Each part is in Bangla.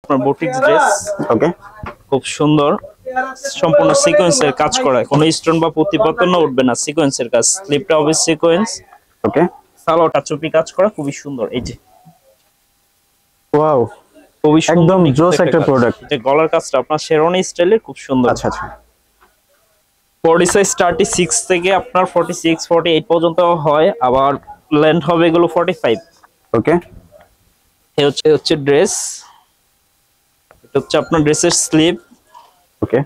আপনার বুটিক্স ড্রেস। ওকে, খুব সুন্দর, সম্পূর্ণ সিকোয়েন্সের কাজ করা, কোনো স্টোন বা প্রতিপতন উঠবে না, সিকোয়েন্সের কাজ। স্লিপটা হবে সিকোয়েন্স। ওকে, সালোয়ারটা চুপি কাজ করা, খুবই সুন্দর। এই যে ওয়াও, খুবই সুন্দর, একদম জোস একটা প্রোডাক্ট। যে গলার কাজটা আপনার শেরওয়ানি স্টাইলের, খুব সুন্দর। আচ্ছা আচ্ছা, বডি সাইজ 36 থেকে আপনার 46 48 পর্যন্ত হয়, আবার লেন্থ হবে এগুলো 45। ওকে, এই হচ্ছে ড্রেস। এটা হচ্ছে আপনার ড্রেসের স্লিপ। ওকে,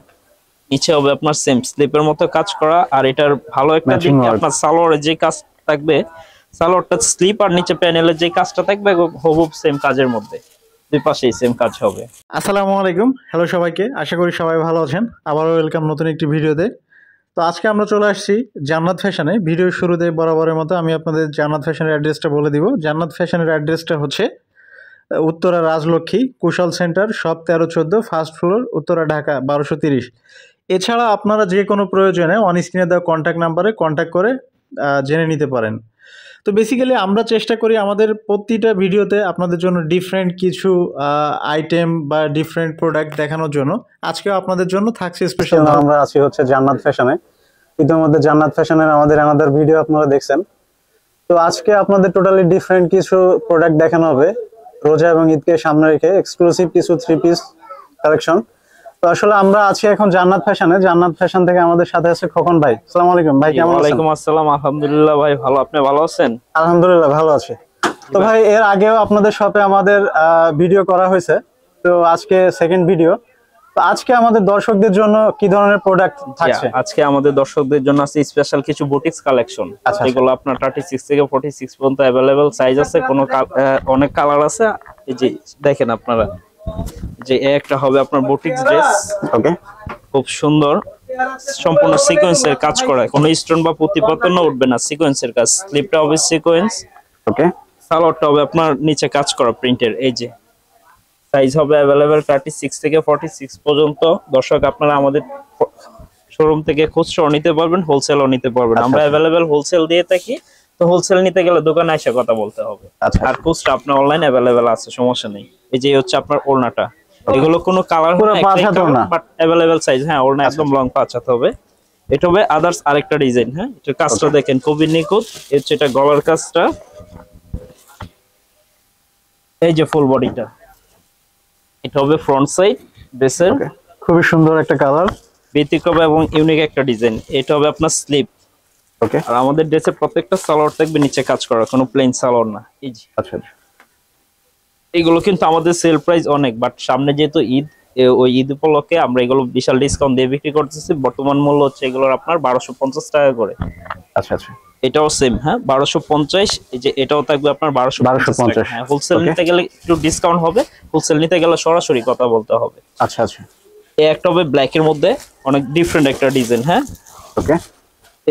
নিচে হবে আপনার সেম স্লিপের মতো কাজ করা। আর এটার ভালো একটা দিক আপনার সালোয়ারের যে কাজ থাকবে, সালোয়ারটা স্লিপ আর নিচে প্যানেলের যে কাজটা থাকবে হুবহু সেম কাজের মধ্যে, দুই পাশেই সেম কাজ হবে। আসসালামু আলাইকুম, হ্যালো সবাইকে, আশা করি সবাই ভালো আছেন। আবারও ওয়েলকাম নতুন একটি ভিডিওতে। তো আজকে আমরা চলে আসছি জান্নাত ফ্যাশনে। ভিডিওর শুরুতে বরাবরের মতো আমি আপনাদের জান্নাত ফ্যাশনের অ্যাড্রেসটা বলে দিব। জান্নাত ফ্যাশনের অ্যাড্রেসটা হচ্ছে Uttara Rajlakshmi Kushal centre, shop 1314, first floor, Uttara, Dhaka 1230। এছাড়া আপনারা যে কোনো প্রয়োজনে অন স্ক্রিনে দেওয়া কন্ট্যাক্ট নাম্বারে কন্ট্যাক্ট করে জেনে নিতে পারেন। তো বেসিক্যালি আমরা চেষ্টা করি আমাদের প্রতিটা ভিডিওতে আপনাদের জন্য ডিফারেন্ট কিছু আইটেম বা ডিফারেন্ট প্রোডাক্ট দেখানোর জন্য। আজকেও আপনাদের জন্য থাকছে স্পেশাল। আমরা আছি হচ্ছে জান্নাত ফ্যাশনে। ইতিমধ্যে জান্নাত ফ্যাশনের আমাদের ভিডিও আপনারা দেখছেন। তো আজকে আপনাদের টোটালি ডিফারেন্ট কিছু প্রোডাক্ট দেখানো হবে, রোজা এবং ঈদকে সামনে রেখে এক্সক্লুসিভ কিছু 3 পিস কালেকশন। তো আসলে আমরা আছি এখন জান্নাত ফ্যাশনে। জান্নাত ফ্যাশন থেকে আমাদের সাথে আছে খোকন ভাই। আসসালামু আলাইকুম ভাই, কেমন আছেন? ওয়ালাইকুম আসসালাম, আলহামদুলিল্লাহ ভাই ভালো, আপনি ভালো আছেন? আলহামদুলিল্লাহ ভালো আছি। তো ভাই এর আগেও আপনাদের শপে আমাদের ভিডিও করা হয়েছে, তো আজকে সেকেন্ড ভিডিও। তো আজকে আমাদের দর্শকদের জন্য কি ধরনের প্রোডাক্ট থাকছে? আজকে আমাদের দর্শকদের জন্য আছে স্পেশাল কিছু বুটিক্স কালেকশন। এগুলো আপনার 36 থেকে 46 পর্যন্ত अवेलेबल সাইজ আছে, অনেক কালার আছে। এই যে দেখেন আপনারা, যে একটা হবে আপনার বুটিক্স ড্রেস। ওকে, খুব সুন্দর, সম্পূর্ণ সিকোয়েন্সের কাজ করা, কোনো স্টোন বা প্রতিপতন উঠবে না, সিকোয়েন্সের কাজ। স্লিপটা হবে সিকোয়েন্স। ওকে, সালোয়ারটা হবে আপনার নিচে কাজ করা প্রিন্টের। এই যে সাইজ হবে अवेलेबल 36 থেকে 46 পর্যন্ত। দর্শক আপনারা আমাদের শোরুম থেকে খুচরাও নিতে পারবেন, হোলসেলও নিতে পারবেন। আমরা अवेलेबल হোলসেল দিয়ে থাকি, তো হোলসেল নিতে গেলে দোকানে এসে কথা বলতে হবে। আর খুচরা আপনার অনলাইন अवेलेबल আছে, সমস্যা নেই। এই যে হচ্ছে আপনার ওড়নাটা, এগুলো কোনো কালার হবে না, বাট अवेलेबल সাইজ। হ্যাঁ, ওড়না একদম লং পাঁচাতে হবে। এটা হবে আদার্স আরেকটা ডিজাইন। হ্যাঁ, এটা কাজটা দেখেন খুবই নিখুঁত। এর এটা গলার কাজটা, এই যে ফুল বডিটা, এটা হবে ফ্রন্ট সাইড ড্রেসের। খুবই সুন্দর একটা কালার, ব্যতিক্রম এবং ইউনিক একটা ডিজাইন। এটা হবে আপনার স্লিপ। ওকে, আর আমাদের ড্রেসের প্রত্যেকটা সালোয়ার থাকবে নিচে কাজ করা, কোনো প্লেন সালোয়ার না। এই যে আচ্ছা, এগুলো কিন্তু আমাদের সেল প্রাইস অনেক, বাট সামনে যেহেতু ঈদ, ওই ঈদ উপলক্ষে আমরা এগুলো বিশাল ডিসকাউন্ট দিয়ে বিক্রি করতেছি। বর্তমান মূল্য হচ্ছে এগুলোর আপনার 1250 টাকা করে। আচ্ছা আচ্ছা, এটাও সেম। হ্যাঁ, 1250। এই যে এটাও থাকবে আপনার 1250। হ্যাঁ, হোলসেল নিতে গেলে একটু ডিসকাউন্ট হবে, হোলসেল নিতে গেলে সরাসরি কথা বলতে হবে। আচ্ছা আচ্ছা, এই একটা হবে ব্ল্যাক এর মধ্যে, অনেক ডিফারেন্ট একটা ডিজাইন। হ্যাঁ, ওকে,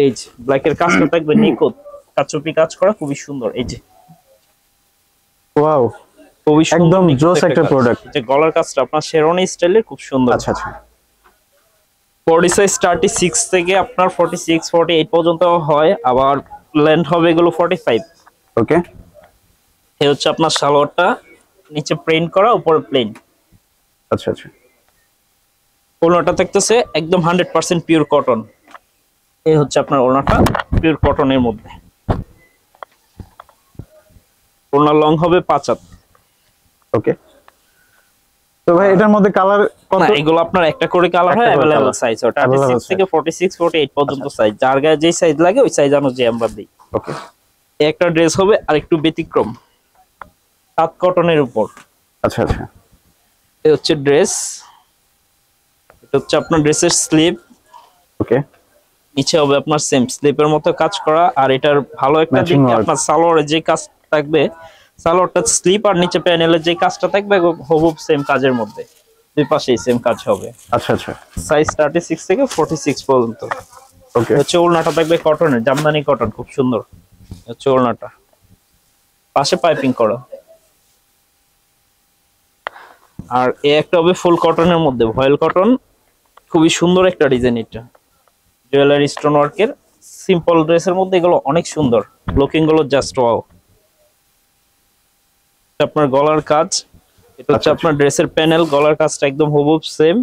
এই যে ব্ল্যাক এর কাজটা থাকবে নিখুঁত, কাচুপি কাজ করা, খুবই সুন্দর। এই যে ওয়াও, খুবই সুন্দর, একদম জোস একটা প্রোডাক্ট। যে গলার কাজটা আপনার শেরওয়ানি স্টাইলের, খুব সুন্দর। আচ্ছা আচ্ছা, বডি সাইজ 36 থেকে আপনার 46 48 পর্যন্ত হয়, আবার লেন্থ হবে এগুলো 45। ওকে, এই হচ্ছে আপনার সালোয়ারটা, নিচে প্রিন্ট করা, উপরে প্লেন। আচ্ছা আচ্ছা, ওড়নাটা থাকতেছে একদম 100% পিওর কটন। এই হচ্ছে আপনার ওড়নাটা, পিওর কটনের মধ্যে। ওড়না লং হবে 5 হাত। ওকে। তো ভাই এটার মধ্যে কালার কত? না, এগুলো আপনার একটা করে কালার হয়, अवेलेबल সাইজ। ওটা 36 থেকে 46 48 পর্যন্ত সাইজ। যার গায়ে যে সাইজ লাগে ওই সাইজ অনুযায়ী আমরা দেই। ওকে, এই একটা ড্রেস হবে আর একটু ব্যতিক্রম, সাত কটনের উপর। আচ্ছা আচ্ছা, এই হচ্ছে ড্রেস। এটা হচ্ছে আপনার ড্রেসের স্লিপ। ওকে, নিচে হবে আপনার সেম স্লিপের মতো কাজ করা। আর এটার ভালো একটা দিক আপনার সালোয়ারের যে কাজ থাকবে, সালোয়ারটা স্লিপ আর নিচে প্যানেলের যে কাজটা থাকবে হুবহু সেম কাজের মধ্যে, দুই পাশেই সেম কাজ হবে। আচ্ছা আচ্ছা, সাইজ 36 থেকে 46 পর্যন্ত। ওকে, হচ্ছে ওড়নাটা থাকবে কটনের, জামদানি কটন, খুব সুন্দর। হচ্ছে ওড়নাটা পাশে পাইপিং করা। আর এই একটা হবে ফুল কটনের মধ্যে, ভয়েল কটন, খুবই সুন্দর একটা ডিজাইন। এটা জুয়েলারি স্টোন ওয়ার্কের সিম্পল ড্রেসের মধ্যে এগুলো অনেক সুন্দর, লুকিং গুলো জাস্ট ওয়াও। আপনার গলার কাজ, এটা হচ্ছে আপনার ড্রেসের প্যানেল, গলার কাজটা একদম হুবহু সেম।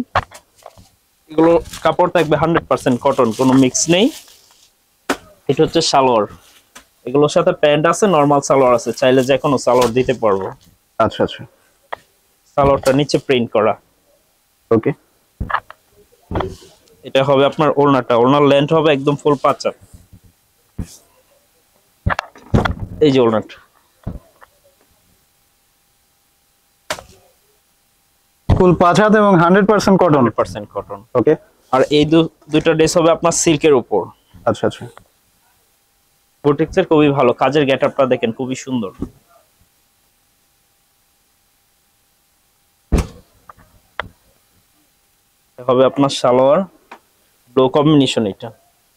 এগুলো কাপড় থাকবে 100% কটন, কোনো মিক্স নেই। এটা হচ্ছে সালোয়ার, এগুলোর সাথে প্যান্ট আছে, নরমাল সালোয়ার আছে, চাইলে যে কোনো সালোয়ার দিতে পারবো। আচ্ছা আচ্ছা, সালোয়ারটা নিচে প্রিন্ট করা। ওকে। এটা হবে আপনার ওড়নাটা, ওড়নার লেন্থ হবে একদম ফুল 5 হাত। এই যে ওড়নাটা, ফুল 5 হাত এবং 100% কটন। 100% কটন। ওকে। আর এই দুইটা ড্রেস হবে আপনার সিল্কের উপর। আচ্ছা আচ্ছা, বুটিক্সের খুবই ভালো কাজের, গেটআপটা দেখেন খুবই সুন্দর। হবে আপনার সালোয়ার ব্লু কম্বিনেশন, এটা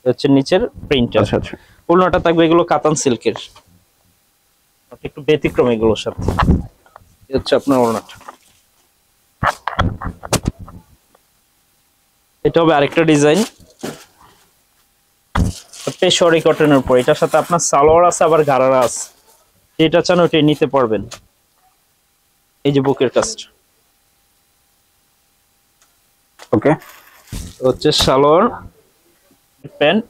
হচ্ছে নিচের প্রিন্ট। আচ্ছা আচ্ছা, ওড়নাটা থাকবে এগুলো কাতান সিল্কের, একটু ব্যতিক্রম এগুলোর সাথে। এই হচ্ছে আপনার ওড়নাটা। এটা হবে আরেকটা ডিজাইন পেশোয়ারি কটনের উপর, এটার সাথে আপনার সালোয়ার আছে আবার গারারা আছে, যেটা চান ওইটাই নিতে পারবেন। এই যে বুকের কাজটা, ওকে। হচ্ছে সালোয়ার প্যান্ট,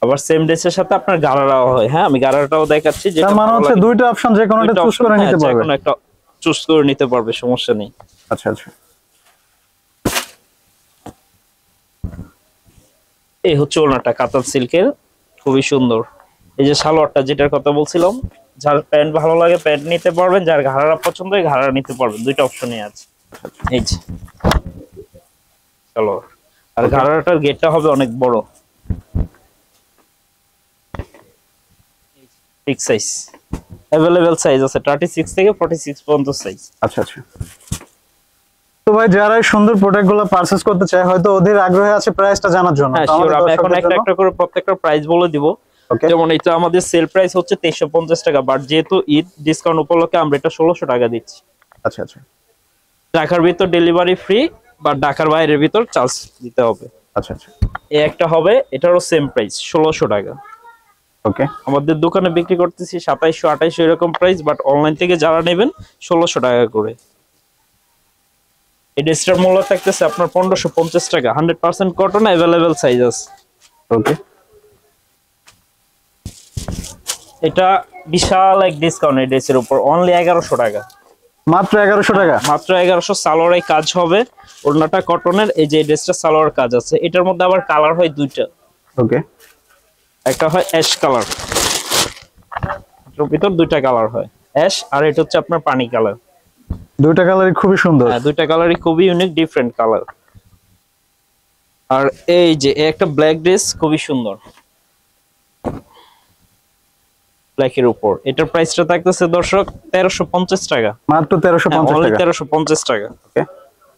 আবার সেম ড্রেসের সাথে আপনার গারারাও হয়। হ্যাঁ, আমি গারারাটাও দেখাচ্ছি। তার মানে হচ্ছে দুইটা অপশন, যে কোনোটা চুজ করে নিতে পারবে, কোনো একটা চুজ করে নিতে পারবে, সমস্যা নেই। আচ্ছা আচ্ছা, এই হচ্ছে ওড়নাটা কাতান সিল্কের, খুবই সুন্দর। এই যে সালোয়ারটা যেটার কথা বলছিলাম, যার প্যান্ট ভালো লাগে প্যান্ট নিতে পারবেন, যার ঘাড়া পছন্দ হয় ঘাড়া নিতে পারবেন, দুইটা অপশনই আছে। এই যে সালোয়ার, আর ঘাড়াটার গেটটা হবে অনেক বড়, বিগ সাইজ, अवेलेबल সাইজ আছে 36 থেকে 46 পর্যন্ত সাইজ। আচ্ছা আচ্ছা। তো ভাই, যারা এই সুন্দর প্রোডাক্টগুলো পারচেজ করতে চায়, হয়তো ওদের আগ্রহ আছে প্রাইসটা জানার জন্য। হ্যাঁ, তো আমাদের শিওর, আমি এখন দর্শকদের একটা জন্য একটা করে প্রত্যেকটা প্রাইস বলে দিব। ওকে, যেমন এটা আমাদের সেল প্রাইস হচ্ছে 2350 টাকা, বাট যেহেতু ঈদ ডিসকাউন্ট উপলক্ষে আমরা এটা 1600 টাকা দিচ্ছি। আচ্ছা আচ্ছা, ঢাকার ভিতর ডেলিভারি ফ্রি, বা ঢাকার বাইরের ভিতর চার্জ দিতে হবে। আচ্ছা আচ্ছা, এই একটা হবে, এটারও সেম প্রাইস 1600 টাকা। ওকে। আমাদের দোকানে বিক্রি করতেছি 2700 2800 এরকম প্রাইস, বাট অনলাইন থেকে যারা নেবেন 1600 টাকা করে। এই ড্রেসটার মূল্য থাকতেছে আপনার 1550 টাকা, 100% কটন, अवेलेबल সাইজ আছে। ওকে, এটা বিশাল এক ডিসকাউন্ট এই ড্রেসের উপর, অনলি 1100 টাকা, মাত্র 1100 টাকা। মাত্র 1100। সালোয়ারে কাজ হবে, ওড়নাটা কটনের। এই যে ড্রেসটা সালোয়ার কাজ আছে, এটার মধ্যে আবার কালার হয় দুইটা, ওকে, একটা হয় অ্যাশ কালার, এটার ভিতর দুইটা কালার হয়, অ্যাশ আর এটা হচ্ছে আপনার পানি কালার। দুইটা কালারই খুবই সুন্দর। হ্যাঁ, দুইটা কালারই খুবই ইউনিক, ডিফারেন্ট কালার। আর এই যে একটা ব্ল্যাক ড্রেস, খুবই সুন্দর, ব্ল্যাকের উপর। এটার প্রাইসটা থাকতেছে দর্শক 1350 টাকা, মাত্র 1350 অনলি টাকা। 1350 টাকা। ওকে,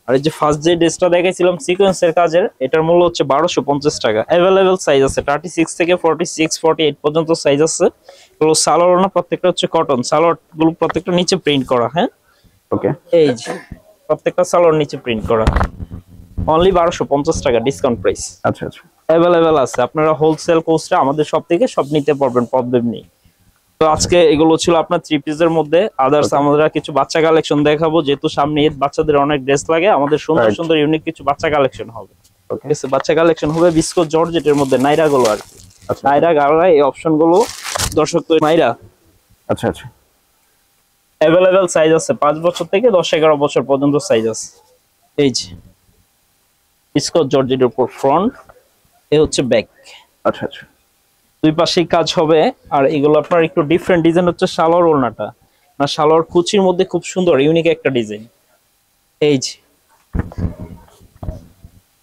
আর এই যে ফার্স্ট যে ড্রেসটা দেখাইছিলাম সিকোয়েন্সের কাজের, এটার মূল্য হচ্ছে 1250 টাকা। अवेलेबल সাইজ আছে 36 থেকে 46 48 পর্যন্ত সাইজ আছে। এগুলো সালোয়ার না, প্রত্যেকটা হচ্ছে কটন, সালোয়ার গুলো প্রত্যেকটা নিচে প্রিন্ট করা। হ্যাঁ, ওকে, এই যে প্রত্যেকটা সালোয়ার নিচে প্রিন্ট করা, অনলি 1250 টাকা ডিসকাউন্ট প্রাইস। আচ্ছা আচ্ছা, अवेलेबल আছে, আপনারা হোলসেল কোস্টে আমাদের সব থেকে সব নিতে পারবেন, প্রবলেম নেই। তো আজকে এগুলো ছিল আপনার 3 পিসের মধ্যে। আদার্স আমরা কিছু বাচ্চা কালেকশন দেখাবো, যেহেতু সামনে ঈদ, বাচ্চাদের অনেক ড্রেস লাগে, আমাদের সুন্দর Right. সুন্দর ইউনিক কিছু বাচ্চা কালেকশন হবে। ওকে, ঠিক আছে, বাচ্চা কালেকশন হবে বিস্কুট জর্জেটের মধ্যে, নাইরা গুলো আর কি, আচ্ছা নাইরা গাড়া, এই অপশন গুলো দর্শক তো নাইরা। আচ্ছা আচ্ছা, अवेलेबल সাইজ আছে 5 বছর থেকে 10-11 বছর পর্যন্ত সাইজ আছে। এই যে বিস্কুট জর্জেটের উপর ফ্রন্ট, এই হচ্ছে ব্যাক, আচ্ছা আচ্ছা, দুই পাশেই কাজ হবে। আর এগুলো আপনার একটু ডিফারেন্ট ডিজাইন হচ্ছে সালোয়ার ওড়নাটা, না সালোয়ার কুচির মধ্যে খুব সুন্দর ইউনিক একটা ডিজাইন। এই যে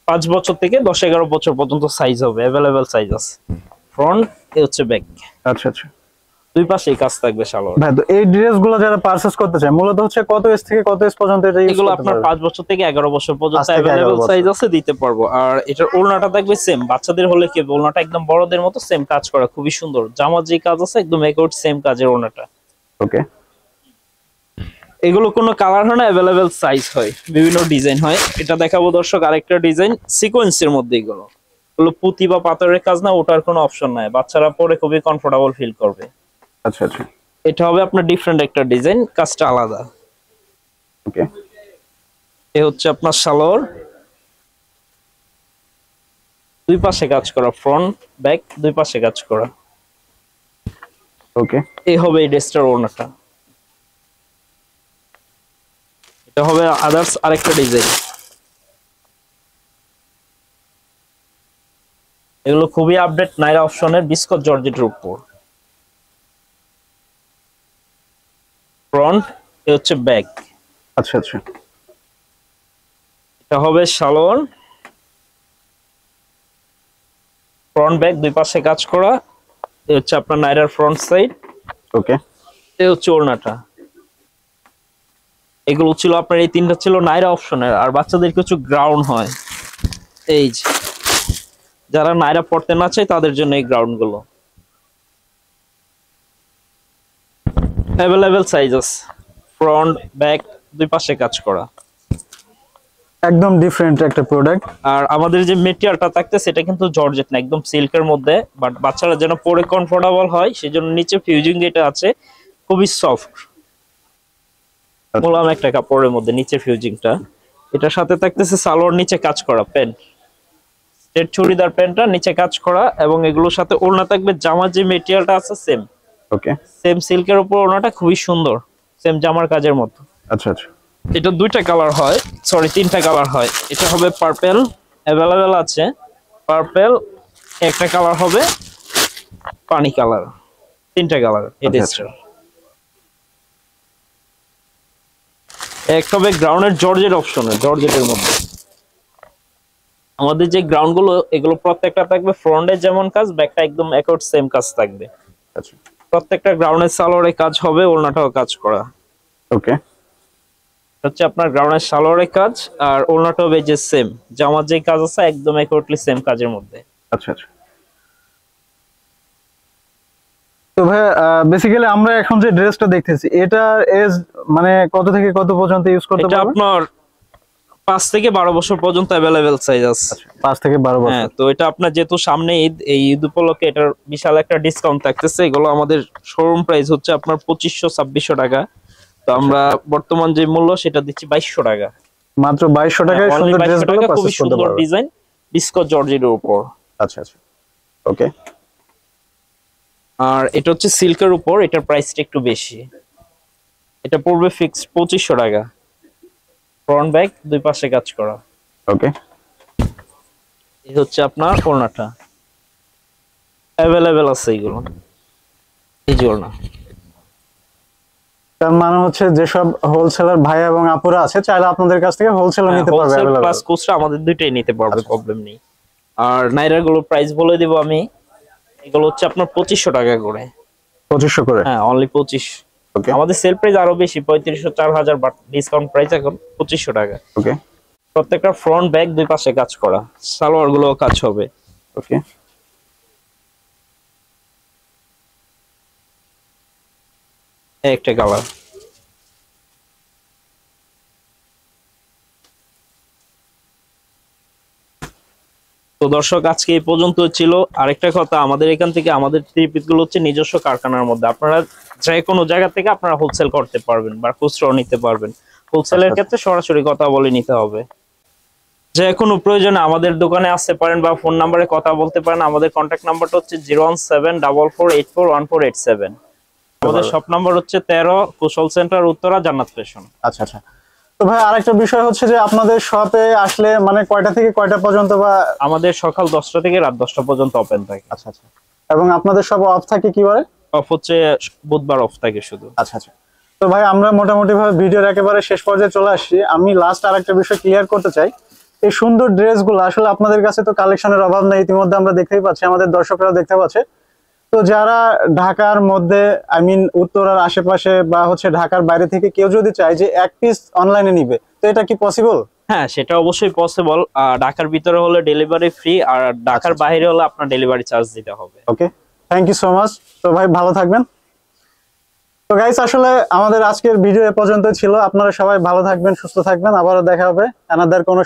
5 বছর থেকে 10-11 বছর পর্যন্ত সাইজ হবে, अवेलेबल সাইজ আছে। ফ্রন্ট, এই হচ্ছে ব্যাক, আচ্ছা আচ্ছা। দুই পাশেই কাজ থাকবে সালোয়ার। ভাই, তো এই ড্রেসগুলো যারা পারচেজ করতে চায়, মূলত হচ্ছে কত এজ থেকে কত এজ পর্যন্ত এটা ইউজ এগুলো করতে আপনার পারবে? 5 বছর থেকে 11 বছর পর্যন্ত 5 থেকে 11 अवेलेबल বছর। সাইজ আছে, দিতে পারবো। আর এটার ওড়নাটা থাকবে সেম, বাচ্চাদের হলে কি হবে, ওড়নাটা একদম বড়দের মতো সেম কাজ করা, খুবই সুন্দর। জামার যে কাজ আছে একদম একট সেম কাজের ওড়নাটা। ওকে, এগুলো কোনো কালার হয় না, अवेलेबल সাইজ হয়, বিভিন্ন ডিজাইন হয়। এটা দেখাবো দর্শক আরেকটা ডিজাইন সিকোয়েন্সের মধ্যে। এগুলো পুঁতি বা পাথরের কাজ না, ওটার কোনো অপশন নাই, বাচ্চারা পরে খুবই কমফোর্টেবল ফিল করবে। আচ্ছা আচ্ছা, এটা হবে আপনার ডিফারেন্ট একটা ডিজাইন, কাজটা আলাদা। ওকে, এ হচ্ছে আপনার সালোয়ার, দুই পাশে কাজ করা, ফ্রন্ট ব্যাক দুই পাশে কাজ করা। ওকে, এই হবে এই ড্রেসটার ওড়নাটা। এটা হবে আদার্স আরেকটা ডিজাইন। এগুলো খুবই আপডেট নাইরা অপশনের বিস্কট জর্জেটের উপর। ফ্রন্ট, এ হচ্ছে ব্যাক। আচ্ছা আচ্ছা, এটা হবে সালোয়ার, ফ্রন্ট ব্যাক দুই পাশে কাজ করা। এ হচ্ছে আপনার নাইরার ফ্রন্ট সাইড। ওকে, এ হচ্ছে ওড়নাটা। এগুলো ছিল আপনার, এই তিনটা ছিল নাইরা অপশনের। আর বাচ্চাদের কিছু গ্রাউন্ড হয়, এই যে যারা নাইরা পড়তে না চায় তাদের জন্য এই গ্রাউন্ড গুলো অ্যাভেলেবেল সাইজ আছে। ফ্রন্ট ব্যাক দুই পাশে কাজ করা। একদম ডিফারেন্ট একটা প্রোডাক্ট। আর আমাদের যে মেটেরিয়ালটা থাকতেছে সেটা কিন্তু জর্জেট না, একদম সিল্কের মধ্যে। বাট বাচ্চারা যেন পরে কমফোর্টেবল হয় সেজন্য নিচে ফিউজিং যেটা আছে খুবই সফট, মোলাম একটা কাপড়ের মধ্যে নিচে ফিউজিংটা। এটার সাথে থাকতেছে সালোয়ার, নিচে কাজ করা প্যান্ট, স্ট্রেট চুড়িদার প্যান্টটা নিচে কাজ করা। এবং এগুলোর সাথে ওড়না থাকবে, জামার যে মেটেরিয়ালটা আছে সেম ওকে, সেম সিল্কের উপর ওড়নাটা খুবই সুন্দর, সেম জামার কাজের মতো। আচ্ছা আচ্ছা, এটা দুইটা কালার হয়, সরি তিনটা কালার হয়। এটা হবে পার্পেল, অ্যাভেলেবেল আছে পার্পেল। একটা কালার হবে পানি কালার, তিনটা কালার এই ড্রেসটার। একটা হবে গ্রাউন্ডের জর্জেট অপশনে, জর্জেটের মধ্যে। আমাদের যে গ্রাউন্ড গুলো এগুলো প্রত্যেকটা থাকবে ফ্রন্টে যেমন কাজ, ব্যাকটা একদম একট সেম কাজ থাকবে। আচ্ছা, প্রত্যেকটা গ্রাউন্ডের সালোয়ারে কাজ হবে, ওড়নাটাও কাজ করা। ওকে, হচ্ছে আপনার গ্রাউন্ডের সালোয়ারের কাজ, আর ওড়নাটা হবে যে সেম জামার যে কাজ আছে একদম একটলি সেম কাজের মধ্যে। আচ্ছা আচ্ছা। তো ভাই বেসিক্যালি আমরা এখন যে ড্রেসটা দেখতেছি এটা এজ মানে কত থেকে কত পর্যন্ত ইউজ করতে এটা পারবে? আপনার 5 থেকে 12 বছর পর্যন্ত অ্যাভেলেবেল সাইজ আছে। 5 থেকে 12 বছর। হ্যাঁ, তো এটা আপনার যেহেতু সামনে ঈদ, এই ঈদ উপলক্ষে এটার বিশাল একটা ডিসকাউন্ট থাকতেছে। এগুলো আমাদের শোরুম প্রাইস হচ্ছে আপনার 2500-2600 টাকা। তো আমরা বর্তমান যে মূল্য সেটা দিচ্ছি 2200 টাকা। মাত্র 2200 টাকায় Only সুন্দর 2200 ড্রেসগুলো টাকা, খুবই পারচেজ করতে সুন্দর পারবে। ডিজাইন বিস্কট জর্জেটের উপর। আচ্ছা আচ্ছা, ওকে। আর এটা হচ্ছে সিল্কের উপর, এটার প্রাইসটা একটু বেশি। এটা পড়বে ফিক্সড 2500 টাকা। ফ্রন্ট ব্যাক দুই পাশে কাজ করা। ওকে, এই হচ্ছে আপনার ওড়নাটা, অ্যাভেলেবেল আছে এগুলো। এই যে ওড়না। তার মানে হচ্ছে যেসব হোলসেলার ভাই এবং আপুরা আছে চাইলে আপনাদের কাছ থেকে হোলসেলও নিতে পারবে। Wholesale available। প্লাস খুচরা আমাদের দুইটাই নিতে পারবে, প্রবলেম নেই। আর নাইরার গুলো প্রাইস বলে দিব আমি। এগুলো হচ্ছে আপনার 2500 টাকা করে। 2500 করে। হ্যাঁ, অনলি 25। ওকে, আমাদের সেল প্রাইস আরো বেশি, 3500-4000, বাট ডিসকাউন্ট প্রাইস এখন 2500 টাকা। ওকে, প্রত্যেকটা ফ্রন্ট ব্যাক দুই পাশে কাজ করা, সালোয়ার গুলো কাজ হবে। ওকে। একটা কালার। তো দর্শক আজকে এই পর্যন্ত ছিল। আরেকটা কথা, আমাদের এখান থেকে আমাদের থ্রি পিস গুলো হচ্ছে নিজস্ব কারখানার মধ্যে। আপনারা যে কোনো জায়গা থেকে আপনারা হোলসেল করতে পারবেন বা খুচরাও নিতে পারবেন। হোলসেলের ক্ষেত্রে সরাসরি কথা বলে নিতে হবে। যে কোনো প্রয়োজনে আমাদের দোকানে আসতে পারেন বা ফোন নাম্বারে কথা বলতে পারেন। আমাদের কন্ট্যাক্ট নাম্বারটা হচ্ছে 01744841487। আমাদের শপ নাম্বার হচ্ছে 13 কুশল সেন্টার, উত্তরা, জান্নাত ফ্যাশন। আচ্ছা আচ্ছা। তো ভাই আরেকটা বিষয় হচ্ছে যে আপনাদের শপে আসলে মানে কয়টা থেকে কয়টা পর্যন্ত বা? আমাদের সকাল 10টা থেকে রাত 10টা পর্যন্ত ওপেন থাকে। আচ্ছা আচ্ছা। এবং আপনাদের সব অফ থাকে কি বারে? অফ হচ্ছে বুধবার অফ থাকে শুধু। আচ্ছা আচ্ছা। তো ভাই আমরা মোটামুটি ভাবে ভিডিওর একেবারে শেষ পর্যায়ে চলে আসছি। আমি লাস্ট আরেকটা বিষয় ক্লিয়ার করতে চাই, এই সুন্দর ড্রেসগুলো আসলে আপনাদের কাছে তো কালেকশনের অভাব নেই, ইতিমধ্যে আমরা দেখতেই পাচ্ছি, আমাদের দর্শকরাও দেখতে পাচ্ছে। তো যারা ঢাকার মধ্যে আই মিন উত্তরার আশেপাশে বা হচ্ছে ঢাকার বাইরে থেকে কেউ যদি চায় যে এক পিস অনলাইনে নিবে, তো এটা কি পসিবল? হ্যাঁ, সেটা অবশ্যই পসিবল। ঢাকার ভিতরে হলে ডেলিভারি ফ্রি, আর ঢাকার বাইরে হলে আপনার ডেলিভারি চার্জ দিতে হবে। ওকে, থ্যাংক ইউ সো মাচ। তো ভাই ভালো থাকবেন। তো গাইস আসলে আমাদের আজকের ভিডিও এ পর্যন্ত ছিল। আপনারা সবাই ভালো থাকবেন, সুস্থ থাকবেন। আবারও দেখা হবে অ্যানাদার কোনো